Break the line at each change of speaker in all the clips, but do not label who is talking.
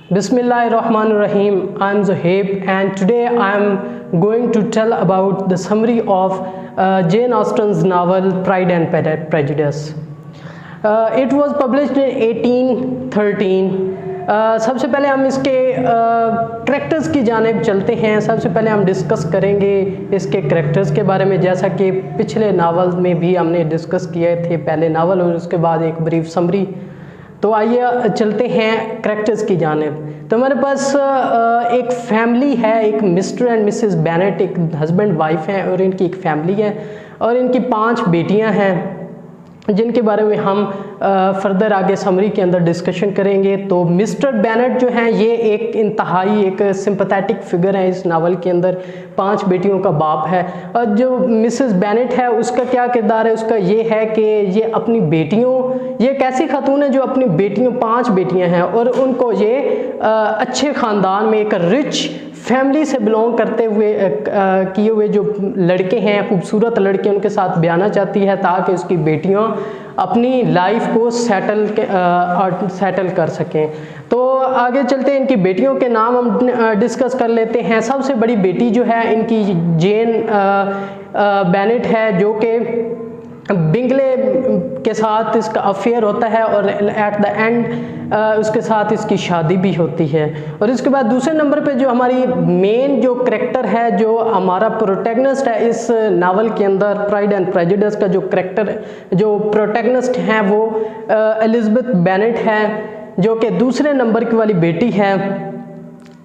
Bismillahirrahmanirrahim. I'm Zohaib and today I'm going to tell about the summary of Jane Austen's novel Pride and Prejudice. It was published in 1813. सबसे पहले हम इसके characters की जानिब चलते हैं। सबसे पहले हम डिस्कस करेंगे इसके करैक्टर्स के बारे में, जैसा कि पिछले नावल में भी हमने डिस्कस किए थे, पहले नावल और उसके बाद एक ब्रीफ समरी। तो आइए चलते हैं करैक्टर्स की जानिब। तो हमारे पास एक फैमिली है, एक मिस्टर एंड मिसेस बेनेट, एक हस्बैंड वाइफ हैं और इनकी एक फैमिली है और इनकी 5 बेटियां हैं जिनके बारे में हम फर्दर आगे समरी के अंदर डिस्कशन करेंगे। तो मिस्टर बेनेट जो हैं ये एक इंतहाई एक सिंपैथेटिक फिगर है इस नावल के अंदर, 5 बेटियों का बाप है। और जो मिसेस बेनेट है उसका क्या किरदार है, उसका ये है कि ये अपनी बेटियों, ये एक ऐसी खातून है जो अपनी बेटियों 5 बेटियां हैं और उनको ये अच्छे ख़ानदान में एक रिच फैमिली से बिलोंग करते हुए किए हुए जो लड़के हैं, खूबसूरत लड़के, उनके साथ ब्याना चाहती है ताकि उसकी बेटियां अपनी लाइफ को सेटल कर सकें। तो आगे चलते हैं, इनकी बेटियों के नाम हम डिस्कस कर लेते हैं। सबसे बड़ी बेटी जो है इनकी जेन बेनेट है, जो कि बिंगले के साथ इसका अफेयर होता है और एट द एंड उसके साथ इसकी शादी भी होती है। और इसके बाद दूसरे नंबर पे जो हमारी मेन जो करैक्टर है, जो हमारा प्रोटैगनिस्ट है इस नावल के अंदर, प्राइड एंड प्रेजुडिस का जो करैक्टर, जो प्रोटैगनिस्ट हैं वो एलिज़ाबेथ बेनेट है, जो कि दूसरे नंबर की वाली बेटी है।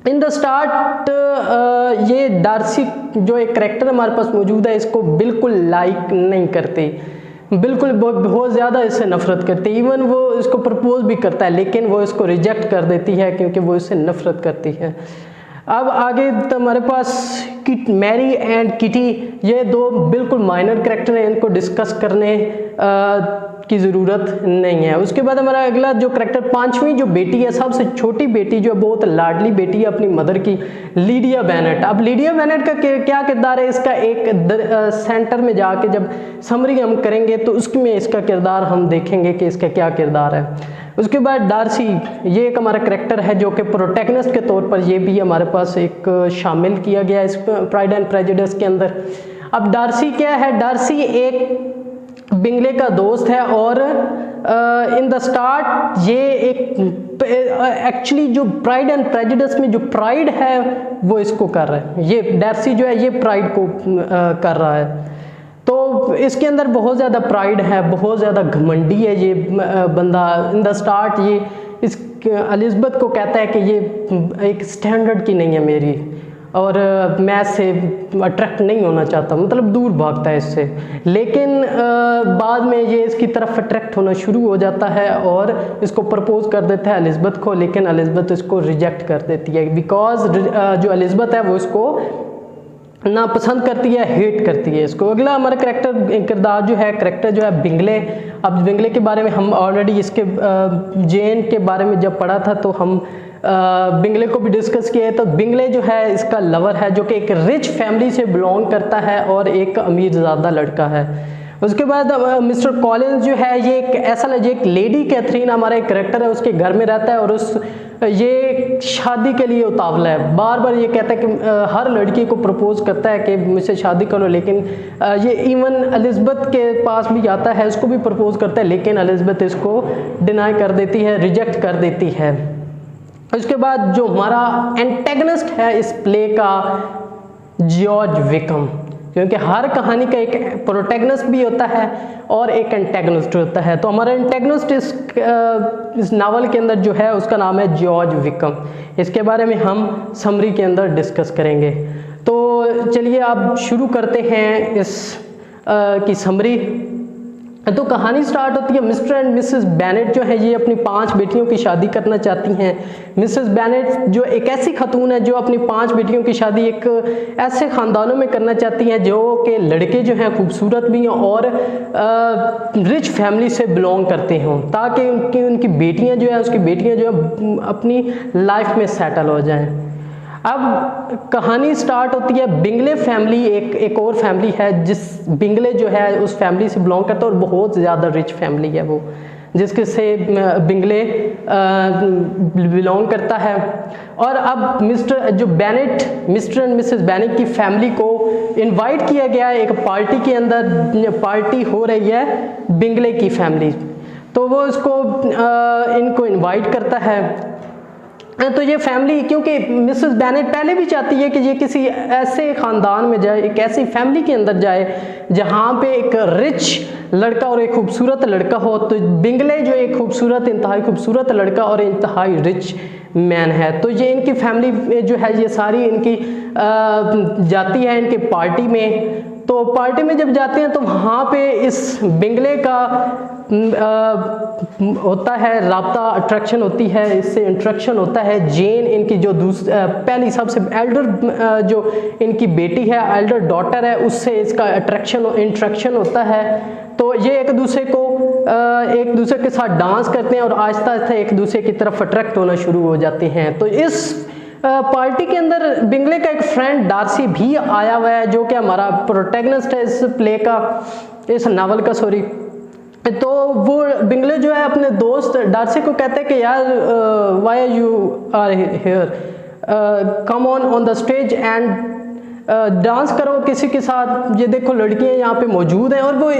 इन द स्टार्ट ये डार्सी जो एक करैक्टर हमारे पास मौजूद है, इसको बिल्कुल लाइक नहीं करती, बिल्कुल बहुत ज़्यादा इससे नफ़रत करती है। इवन वो इसको प्रपोज भी करता है लेकिन वो इसको रिजेक्ट कर देती है क्योंकि वो इससे नफ़रत करती है। अब आगे तो हमारे पास मैरी एंड किटी, ये 2 बिल्कुल माइनर करैक्टर हैं, इनको डिस्कस करने की ज़रूरत नहीं है। उसके बाद हमारा अगला जो करैक्टर, 5वीं जो बेटी है, सबसे छोटी बेटी जो बहुत लाडली बेटी है अपनी मदर की, लीडिया बेनेट। अब लीडिया बेनेट का क्या किरदार है, इसका एक सेंटर में जाके जब समरी हम करेंगे तो उसमें इसका किरदार हम देखेंगे कि इसका क्या किरदार है। उसके बाद डार्सी, ये एक हमारा करैक्टर है जो कि प्रोटैगनिस्ट के तौर पर ये भी हमारे पास एक शामिल किया गया इस प्राइड एंड प्रेजुडिस के अंदर। अब डार्सी क्या है, डार्सी एक बिंगले का दोस्त है और इन द स्टार्ट ये एक एक्चुअली जो प्राइड एंड प्रेजुडिस में जो प्राइड है वो इसको कर रहा है, ये डार्सी जो है ये प्राइड को कर रहा है। तो इसके अंदर बहुत ज़्यादा प्राइड है, बहुत ज़्यादा घमंडी है ये बंदा। इन द स्टार्ट ये इस एलिज़ाबेथ को कहता है कि ये एक स्टैंडर्ड की नहीं है मेरी और मैं इससे अट्रैक्ट नहीं होना चाहता, मतलब दूर भागता है इससे। लेकिन बाद में ये इसकी तरफ अट्रैक्ट होना शुरू हो जाता है और इसको प्रपोज कर देता है एलिज़ाबेथ को, लेकिन एलिज़ाबेथ इसको रिजेक्ट कर देती है बिकॉज जो एलिज़ाबेथ है वो इसको ना पसंद करती है, हेट करती है इसको। अगला हमारा किरदार जो है, करैक्टर जो है बिंगले। अब बिंगले के बारे में हम ऑलरेडी इसके जेन के बारे में जब पढ़ा था तो हम बिंगले को भी डिस्कस किया है। तो बिंगले जो है इसका लवर है जो कि एक रिच फैमिली से बिलोंग करता है और एक अमीर ज़्यादा लड़का है। उसके बाद मिस्टर कॉलिंस जो है ये एक ऐसा एक लेडी कैथरीन हमारा एक करैक्टर है, उसके घर में रहता है और ये शादी के लिए उतावला है। बार बार ये कहता है कि हर लड़की को प्रपोज करता है कि मुझसे शादी करो, लेकिन ये इवन एलिज़ाबेथ के पास भी आता है, उसको भी प्रपोज करता है लेकिन एलिज़ाबेथ इसको डिनाई कर देती है, रिजेक्ट कर देती है। उसके बाद जो हमारा एंटेगनिस्ट है इस प्ले का, जॉर्ज विकम, क्योंकि हर कहानी का एक प्रोटैगनिस्ट भी होता है और एक एंटेगनिस्ट होता है। तो हमारा एंटेगनिस्ट इस नावल के अंदर जो है उसका नाम है जॉर्ज विकम। इसके बारे में हम समरी के अंदर डिस्कस करेंगे। तो चलिए अब शुरू करते हैं इस की समरी। तो कहानी स्टार्ट होती है, मिस्टर एंड मिसेस बेनेट जो है ये अपनी 5 बेटियों की शादी करना चाहती हैं। मिसेस बेनेट जो एक ऐसी खातून है जो अपनी 5 बेटियों की शादी एक ऐसे ख़ानदानों में करना चाहती हैं जो कि लड़के जो हैं खूबसूरत भी हैं और रिच फैमिली से बिलोंग करते हों, ताकि उनकी बेटियां जो है, उसकी बेटियां जो है अपनी लाइफ में सेटल हो जाएं। अब कहानी स्टार्ट होती है, बिंगले फैमिली एक और फैमिली है जिस बिंगले जो है उस फैमिली से बिलोंग करता है और बहुत ज़्यादा रिच फैमिली है वो। जिसके से बिंगले बिलोंग करता है। और अब मिस्टर एंड मिसेस बेनेट की फैमिली को इनवाइट किया गया है एक पार्टी के अंदर। पार्टी हो रही है बिंगले की फैमिली, तो वो इनको इनवाइट करता है। तो ये फैमिली, क्योंकि मिसेस बेनेट पहले भी चाहती है कि ये किसी ऐसे ख़ानदान में जाए, एक ऐसी फैमिली के अंदर जाए जहाँ पे एक रिच लड़का और एक खूबसूरत लड़का हो। तो बिंगले जो एक इंतहाई खूबसूरत लड़का और इंतहाई रिच मैन है। तो ये इनकी फैमिली जो है ये सारी इनकी जाती है इनके पार्टी में। तो पार्टी में जब जाते हैं तो वहाँ पे इस बिंगले का होता है राब्ता, अट्रैक्शन होती है, इससे इंट्रैक्शन होता है। जेन इनकी जो पहली सबसे एल्डर जो इनकी बेटी है, एल्डर डॉटर है, उससे इसका इंट्रैक्शन होता है। तो ये एक दूसरे के साथ डांस करते हैं और आहिस्ता आहिस्ता एक दूसरे की तरफ अट्रैक्ट होना शुरू हो जाते हैं। तो इस पार्टी के अंदर बिंगले का एक फ्रेंड डार्सी भी आया हुआ है, जो कि हमारा प्रोटैगनिस्ट है इस नावल का। तो वो बिंगले जो है अपने दोस्त डार्सी को कहते हैं कि यार why you are here, come on the stage and dance करो किसी के साथ, ये देखो लड़कियां यहाँ पे मौजूद हैं। और वो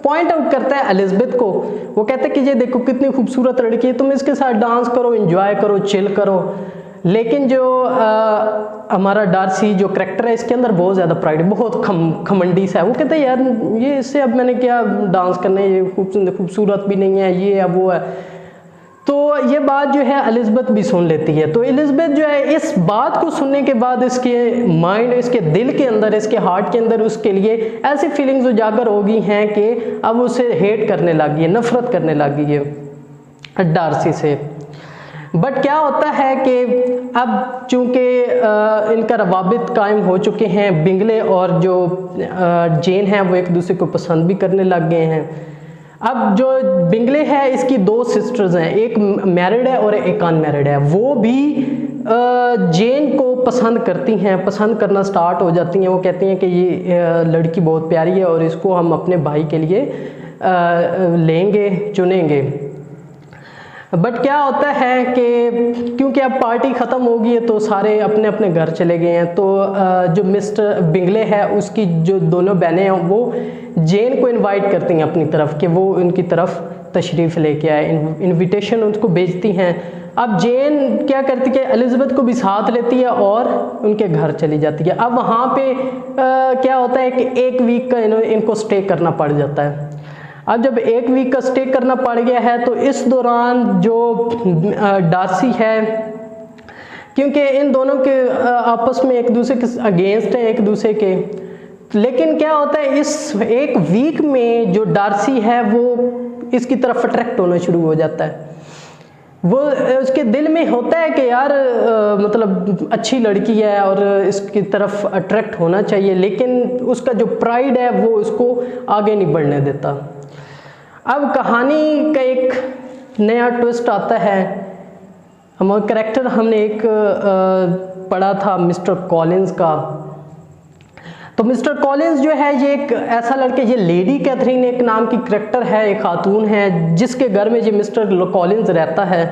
पॉइंट आउट करता है एलिज़ाबेथ को, वो कहते हैं कि ये देखो कितनी खूबसूरत लड़की है, तुम इसके साथ डांस करो, एंजॉय करो, चिल करो। लेकिन जो हमारा डार्सी जो करैक्टर है इसके अंदर बहुत ज़्यादा प्राइड, बहुत खमंडी सा है। वो कहते हैं यार ये इससे अब मैंने क्या डांस करना है, ये खूबसूरत भी नहीं है, ये है वो है। तो ये बात जो है एलिज़ाबेथ भी सुन लेती है। तो एलिज़ाबेथ जो है इस बात को सुनने के बाद इसके माइंड, इसके दिल के अंदर, इसके हार्ट के अंदर उसके लिए ऐसी फीलिंग्स उजागर हो गई हैं कि अब उसे हेट करने लगी है, नफरत करने लगी है डार्सी से। बट क्या होता है कि अब चूंकि इनका रवाबित कायम हो चुके हैं, बिंगले और जो जेन है वो एक दूसरे को पसंद भी करने लग गए हैं। अब जो बिंगले है इसकी 2 सिस्टर्स हैं, एक मैरिड है और एक अनमैरिड है। वो भी जेन को पसंद करती हैं, पसंद करना स्टार्ट हो जाती हैं। वो कहती हैं कि ये लड़की बहुत प्यारी है और इसको हम अपने भाई के लिए लेंगे, चुनेंगे। बट क्या होता है कि क्योंकि अब पार्टी ख़त्म हो गई है तो सारे अपने अपने घर चले गए हैं। तो जो मिस्टर बिंगले है उसकी जो दोनों बहनें हैं वो जेन को इनवाइट करती हैं अपनी तरफ कि वो उनकी तरफ तशरीफ़ लेके आए, इनविटेशन उनको भेजती हैं। अब जेन क्या करती है, एलिज़ाबेथ को भी साथ लेती है और उनके घर चली जाती है। अब वहाँ पे क्या होता है कि 1 वीक का इनको स्टे करना पड़ जाता है। अब जब 1 वीक का स्टे करना पड़ गया है तो इस दौरान जो डार्सी है, क्योंकि इन दोनों के आपस में एक दूसरे के अगेंस्ट है एक दूसरे के, लेकिन क्या होता है इस 1 वीक में जो डार्सी है वो इसकी तरफ अट्रैक्ट होना शुरू हो जाता है। वो उसके दिल में होता है कि यार मतलब अच्छी लड़की है और इसकी तरफ अट्रैक्ट होना चाहिए, लेकिन उसका जो प्राइड है वो उसको आगे नहीं बढ़ने देता। अब कहानी का एक नया ट्विस्ट आता है। हमारा करैक्टर हमने एक पढ़ा था मिस्टर कॉलिंस का। तो मिस्टर कॉलिंस जो है ये एक ऐसा लड़का, ये लेडी कैथरीन एक नाम की करैक्टर है, एक खातून है जिसके घर में ये मिस्टर कॉलिंस रहता है।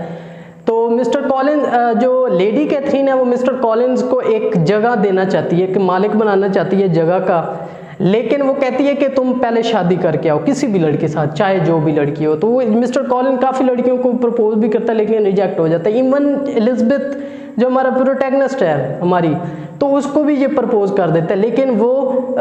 तो मिस्टर कॉलिंस जो लेडी कैथरीन है वो मिस्टर कॉलिंस को एक जगह देना चाहती है, कि मालिक बनाना चाहती है जगह का, लेकिन वो कहती है कि तुम पहले शादी करके आओ किसी भी लड़के के साथ, चाहे जो भी लड़की हो। तो वो मिस्टर कॉलिन काफ़ी लड़कियों को प्रपोज भी करता है लेकिन रिजेक्ट हो जाता है। इवन एलिज़ाबेथ जो हमारा प्रोटैगनिस्ट है हमारी, तो उसको भी ये प्रपोज कर देता है, लेकिन वो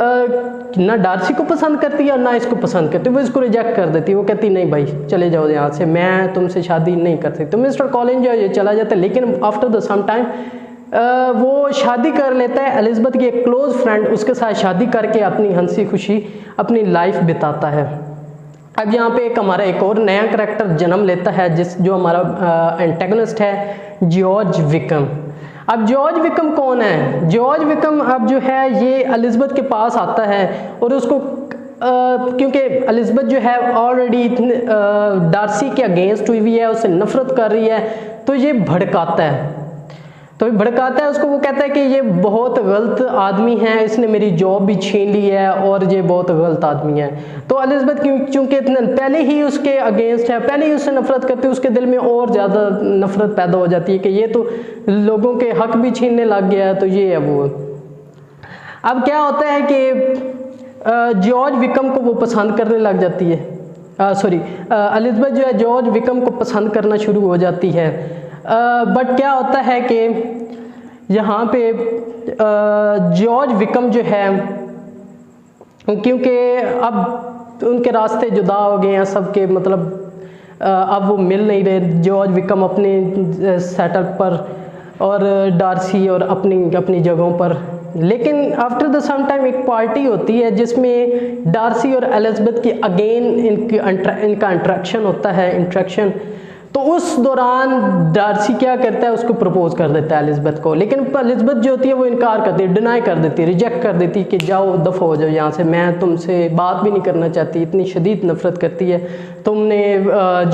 ना डार्सी को पसंद करती है और ना इसको पसंद करती है, वो इसको रिजेक्ट कर देती है। वो कहती नहीं भाई चले जाओ यहाँ से, मैं तुमसे शादी नहीं कर सकती। तो मिस्टर कॉलिन जो है ये चला जाता है, लेकिन आफ्टर द सम टाइम वो शादी कर लेता है। एलिज़ाबेथ की एक क्लोज फ्रेंड उसके साथ शादी करके अपनी हंसी खुशी अपनी लाइफ बिताता है। अब यहाँ पे हमारा एक और नया करैक्टर जन्म लेता है जो हमारा एंटेगनिस्ट है, जॉर्ज विकम। अब जॉर्ज विकम कौन है? जॉर्ज विकम अब जो है ये एलिज़ाबेथ के पास आता है और उसको क्योंकि एलिज़ाबेथ जो है ऑलरेडी डार्सी के अगेंस्ट हुई है, उससे नफरत कर रही है, तो ये भड़काता है। तो तो भड़काता है उसको, वो कहता है कि ये बहुत गलत आदमी है, इसने मेरी जॉब भी छीन ली है और ये बहुत गलत आदमी है। तो एलिज़ाबेथ चूंकि इतने पहले ही उसके अगेंस्ट है, पहले ही उससे नफरत करती है, उसके दिल में और ज़्यादा नफरत पैदा हो जाती है कि ये तो लोगों के हक भी छीनने लग गया है, तो ये है वो। अब क्या होता है कि जॉर्ज विकम को वो पसंद करने लग जाती है, एलिज़ाबेथ जो है जॉर्ज विकम को पसंद करना शुरू हो जाती है। बट क्या होता है कि यहाँ पे जॉर्ज विकम जो है, क्योंकि अब उनके रास्ते जुदा हो गए हैं सबके, मतलब अब वो मिल नहीं रहे, जॉर्ज विकम अपने सेटअप पर और डार्सी और अपनी जगहों पर। लेकिन आफ्टर द सम टाइम एक पार्टी होती है जिसमें डार्सी और एलिज़ाबेथ की अगेन इनका इंट्रैक्शन होता है, तो उस दौरान डार्सी क्या करता है, उसको प्रपोज कर देता है एलिज़ाबेथ को। लेकिन एलिज़ाबेथ जो होती है वो इनकार करती है, डिनाई कर देती है, रिजेक्ट कर देती है कि जाओ दफ़ा हो जाओ यहाँ से, मैं तुमसे बात भी नहीं करना चाहती, इतनी शदीद नफ़रत करती है, तुमने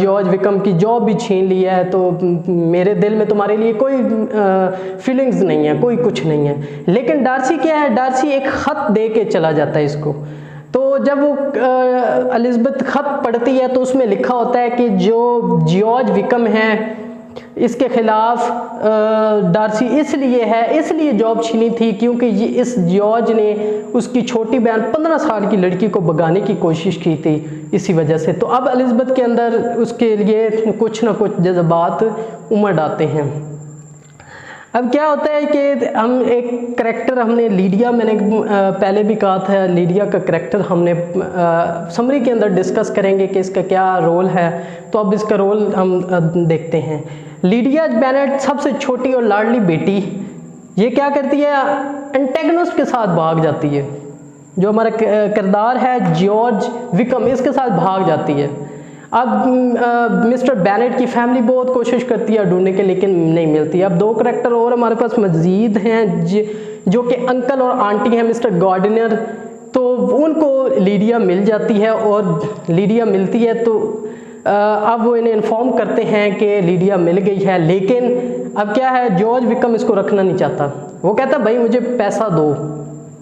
जॉर्ज विकम की जॉब भी छीन ली है, तो मेरे दिल में तुम्हारे लिए कोई फीलिंग्स नहीं है, कोई कुछ नहीं है। लेकिन डार्सी क्या है, डार्सी एक ख़त दे के चला जाता है इसको। तो जब वो एलिज़ाबेथ ख़त पढ़ती है तो उसमें लिखा होता है कि जो जॉर्ज विकम है इसके ख़िलाफ़ डार्सी इसलिए जॉब छीनी थी क्योंकि इस जॉर्ज ने उसकी छोटी बहन 15 साल की लड़की को भगाने की कोशिश की थी, इसी वजह से। तो अब एलिज़ाबेथ के अंदर उसके लिए कुछ ना कुछ जज्बात उमड़ आते हैं। अब क्या होता है कि हम एक करैक्टर, हमने लीडिया, मैंने पहले भी कहा था, लीडिया का करैक्टर हमने समरी के अंदर डिस्कस करेंगे कि इसका क्या रोल है। तो अब इसका रोल हम देखते हैं। लीडिया बेनेट सबसे छोटी और लाडली बेटी, ये क्या करती है, एंटेगनिस्ट के साथ भाग जाती है। जो हमारा किरदार है जॉर्ज विकम, इसके साथ भाग जाती है। अब मिस्टर बेनेट की फैमिली बहुत कोशिश करती है ढूंढने के, लेकिन नहीं मिलती। अब दो करैक्टर और हमारे पास मज़ीद हैं जो कि अंकल और आंटी हैं, मिस्टर गार्डनर। तो उनको लीडिया मिल जाती है, और लीडिया मिलती है तो अब वो इन्हें इन्फॉर्म करते हैं कि लीडिया मिल गई है। लेकिन अब क्या है, जॉर्ज विकम इसको रखना नहीं चाहता। वो कहता भाई मुझे पैसा दो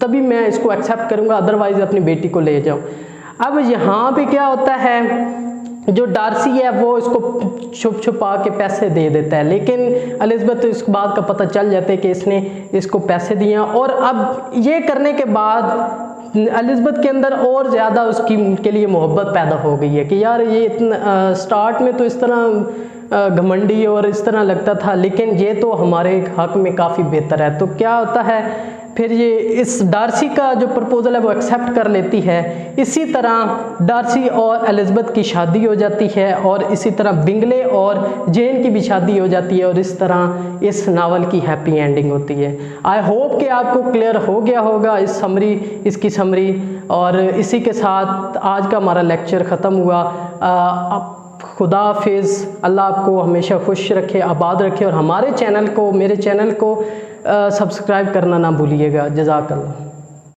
तभी मैं इसको एक्सेप्ट करूँगा, अदरवाइज अपनी बेटी को ले जाओ। अब यहाँ पे क्या होता है, जो डार्सी है वो इसको छुपा के पैसे दे देता है, लेकिन एलिज़ाबेथ तो इस बात का पता चल जाता है कि इसने इसको पैसे दिए। और अब ये करने के बाद एलिज़ाबेथ के अंदर और ज़्यादा उसकी के लिए मोहब्बत पैदा हो गई है कि यार ये इतना स्टार्ट में तो इस तरह घमंडी और इस तरह लगता था, लेकिन ये तो हमारे हक में काफ़ी बेहतर है। तो क्या होता है, फिर ये इस डार्सी का जो प्रपोज़ल है वो एक्सेप्ट कर लेती है। इसी तरह डार्सी और एलिज़ाबेथ की शादी हो जाती है, और इसी तरह बिंगले और जेन की भी शादी हो जाती है, और इस तरह इस नावल की हैप्पी एंडिंग होती है। आई होप कि आपको क्लियर हो गया होगा इसकी समरी। और इसी के साथ आज का हमारा लेक्चर ख़त्म हुआ। खुदा हाफिज़, अल्लाह आपको हमेशा खुश रखे, आबाद रखे, और मेरे चैनल को सब्सक्राइब करना ना भूलिएगा। जज़ाकल्लाह।